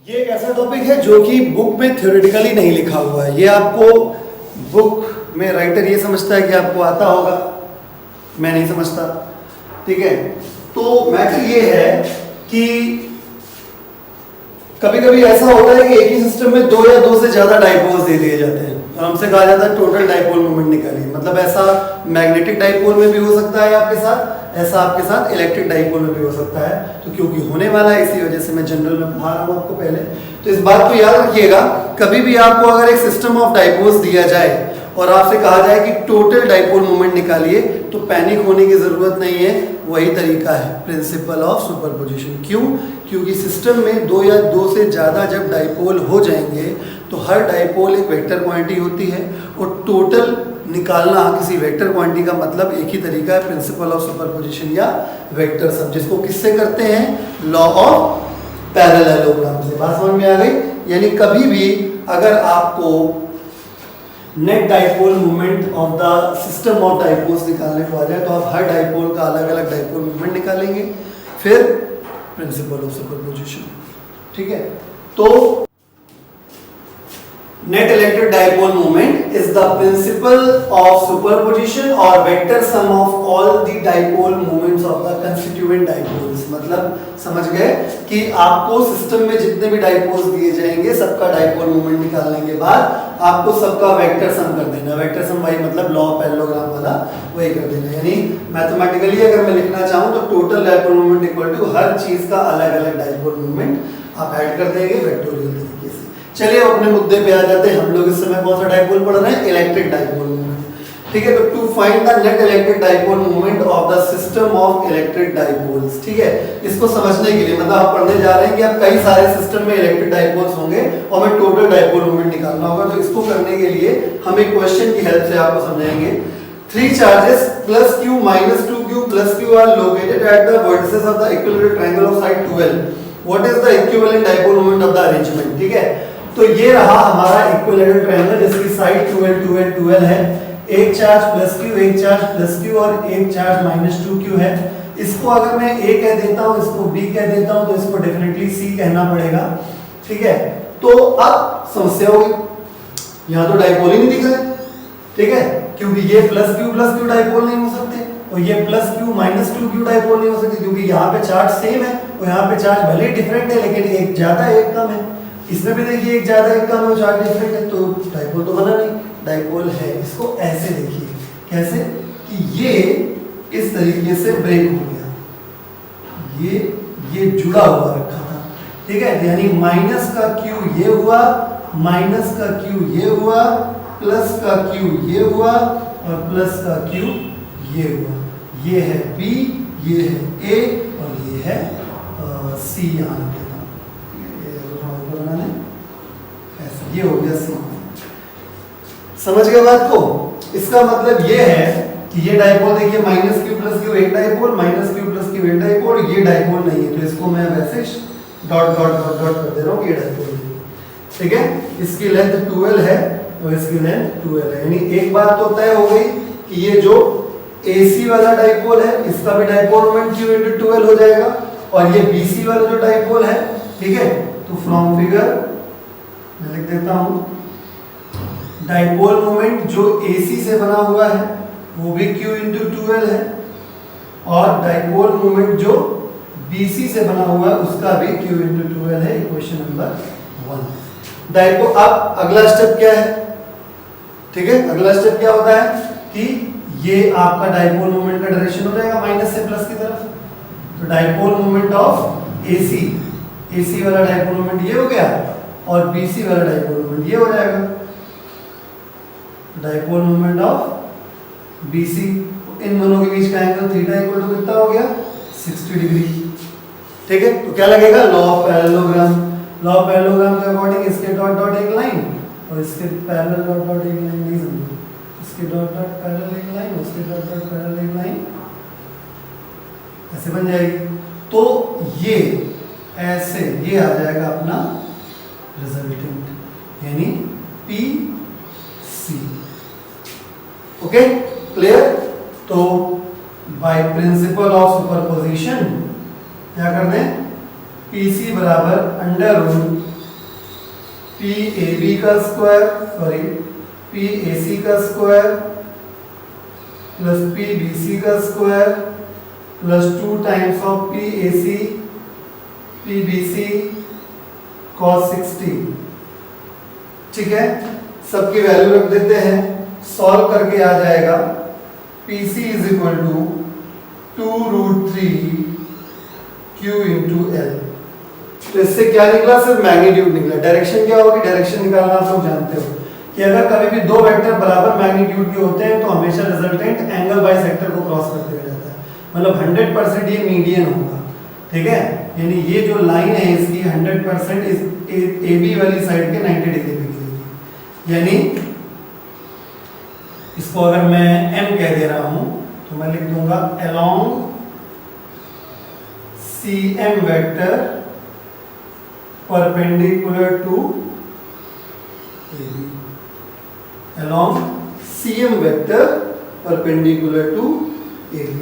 ये एक ऐसा टॉपिक है जो कि बुक में थ्योरेटिकली नहीं लिखा हुआ है। ये आपको बुक में राइटर ये समझता है कि आपको आता होगा, मैं नहीं समझता। ठीक है, तो मैटर ये है कि कभी कभी ऐसा होता है कि एक ही सिस्टम में दो या दो से ज्यादा डाइपोल्स दे दिए जाते हैं और हमसे कहा जाता है टोटल डाइपोल मोमेंट निकालिए। मतलब ऐसा मैग्नेटिक डाइपोल में भी हो सकता है आपके साथ, ऐसा आपके साथ इलेक्ट्रिक डाइपोल में भी हो सकता है। तो क्योंकि होने वाला है इसी वजह से मैं जनरल में पढ़ा रहा हूँ आपको पहले। तो इस बात को याद रखिएगा, कभी भी आपको अगर एक सिस्टम ऑफ डाइपोल्स दिया जाए और आपसे कहा जाए कि टोटल डाइपोल मोमेंट निकालिए, तो पैनिक होने की जरूरत नहीं है। वही तरीका है, प्रिंसिपल ऑफ सुपरपोजिशन। क्यों? क्योंकि सिस्टम में दो या दो से ज़्यादा जब डाइपोल हो जाएंगे तो हर डाइपोल एक वेक्टर क्वांटिटी होती है और टोटल निकालना किसी वेक्टर क्वांटिटी का मतलब एक ही तरीका है, प्रिंसिपल ऑफ सुपरपोजिशन या वेक्टर सम, जिसको किससे करते हैं? लॉ ऑफ पैरेललोग्राम से। बात समझ में आ गई? यानी कभी भी अगर आपको net dipole moment of the system of dipoles निकालने को आ जाए तो आप हर डाइपोल का अलग अलग डाइपोल मोमेंट निकालेंगे, फिर प्रिंसिपल ऑफ सुपरपोजिशन। ठीक है, तो net electric dipole moment is the principle of superposition or vector sum of all the dipole moments of the constituent dipoles। मतलब समझ गए कि आपको सिस्टम में जितने भी डाइपोल्स दिए जाएंगे सबका डाइपोल मोमेंट निकालने के बाद आपको सबका वेक्टर सम कर देना। वेक्टर सम वही मतलब लॉ ऑफ पैरेललोग्राम वाला वही कर देना। यानी मैथमेटिकली अगर मैं लिखना चाहूँ तो total dipole moment equal to हर चीज का अलग अलग डाइपोल मोमेंट आप ऐड कर देंगे वेक्टोरियल तरीके से। चलिए अपने मुद्दे पे आ जाते हैं। हम लोग इस समय कौन सा डाइपोल पढ़ रहे हैं? Electric dipole moment. ठीक है, तो to find the net electric dipole moment of the system of electric dipoles. ठीक है, इसको समझने के लिए मतलब आप पढ़ने जा रहे हैं कि आप कई सारे सिस्टम में इलेक्ट्रिक डाइपोल्स होंगे और हमें टोटल डाइपोल मोमेंट निकालना होगा। तो इसको करने के लिए हम एक क्वेश्चन की हेल्प से आपको समझाएंगे। 3 charges plus q minus 2q plus q are located at the vertices of the equilateral triangle of side 12. What is the equivalent dipole moment of the arrangement? ठीक है, तो ये रहा हमारा इक्विलेटरल ट्रायंगल जिसकी साइड 12 12 12 है। एक चार्ज प्लस क्यू, एक चार्ज प्लस क्यू और एक चार्ज माइनस 2q है। इसको अगर मैं a कह देता हूँ, इसको b कह देता हूँ, तो इसको डेफिनेटली c कहना पड़ेगा। ठीक है, तो अब समस्या होगी, यहाँ तो डाइपोल ही नहीं दिख रहा है। ठीक है, क्योंकि ये प्लस क्यू डाइपोल नहीं हो सकते और ये plus Q minus 2q dipole नहीं हो सकते, क्योंकि यहाँ पे चार्ज सेम है और यहाँ पे चार्ज भले डिफरेंट है लेकिन एक ज्यादा एक कम है। इसमें भी देखिए एक ज्यादा एक कम है, चार्ज डिफरेंट है, तो डाइपोल तो बना नहीं, डाइपोल है। इसको ऐसे देखिए, कैसे कि ये इस तरीके से ब्रेक हो गया, ये जुड़ा हुआ रखा था। ठीक है, यानी माइनस का क्यू ये हुआ, माइनस का क्यू ये हुआ, प्लस का क्यू ये हुआ और प्लस का क्यू ये हुआ। ये है बी, ये है ए और ये है सी। यहाँ ये हो गया सी। समझ गए बात को? इसका मतलब ये है कि ये डाइपोल देखिए माइनस क्यू प्लस क्यू एक dipole, minus Q plus Q एक डाइपोल, ये डाइपोल नहीं है, तो इसको मैं वैसे डॉट डॉट डॉट डॉट कर दे रहा हूँ, ये डाइपोल नहीं है। ठीक है, इसकी लेंथ 12 है और इसकी लेंथ 12 है। यानी एक बात तो तय हो गई कि ये जो AC वाला डाइपोल है इसका भी डाइपोल मोमेंट Q × 12 हो जाएगा और ये BC वाला जो डाइपोल है, ठीक है, तो फ्रॉम फिगर मैं लिख देता हूं, डाइपोल मोमेंट जो AC से बना हुआ है वो भी Q × 12 है और डाइपोल मोमेंट जो BC से बना हुआ है उसका भी Q × 12 है। Equation number 1। डाइपोल, अब अगला स्टेप क्या है? ठीक है, अगला स्टेप क्या होता है कि ये आपका डाइपोल मोमेंट का डायरेक्शन हो जाएगा माइनस से प्लस की तरफ। तो डाइपोल मोमेंट ऑफ AC वाला डाइपोल मोमेंट ये हो गया और BC वाला डाइपोल मोमेंट ये हो जाएगा। डाइपोल मोमेंट ऑफ BC, इन दोनों के बीच का एंगल थीटा इक्वल टू कितना हो गया? 60 डिग्री। ठीक है, तो क्या लगेगा? Law of parallelogram. Law of parallelogram के अकॉर्डिंग इसके डॉट डॉट एक लाइन और इसके पैरेलल डॉट डॉट एक लाइन, नहीं समझो, इसके डॉट डॉट पैरेलल एक लाइन, उसके डॉट डॉट पैरेलल एक लाइन, ऐसे बन जाएगी। तो ये ऐसे ये आ जाएगा अपना रिजल्टेंट, यानी PC। Okay, clear? तो बाय प्रिंसिपल ऑफ सुपरपोजिशन क्या कर दें? PC बराबर under root P A B का square sorry P A C का square plus P B C का square plus 2 times of P A C P B C cos 60। ठीक है, सबकी वैल्यू रख देते हैं, सॉल्व करके आ जाएगा P C is equal to 2√3 Q into L. तो इससे क्या निकला, सिर्फ मैग्नीट्यूड निकला। डायरेक्शन क्या होगी, डायरेक्शन निकालना आप लोग जानते हो कि अगर कभी भी दो वेक्टर बराबर मैग्नीट्यूड के होते हैं तो हमेशा रिजल्टेंट एंगल बाइसेक्टर को क्रॉस करते हुए जाता है, मतलब 100% ये मीडियन होगा। ठीक है, यानी ये जो लाइन है इसकी 100% इस ए बी वाली साइड के 90 डिग्री पे गिरेगी। यानी इसको अगर मैं M कह दे रहा हूं तो मैं लिख दूंगा along CM vector perpendicular to AB, along CM vector perpendicular to AB।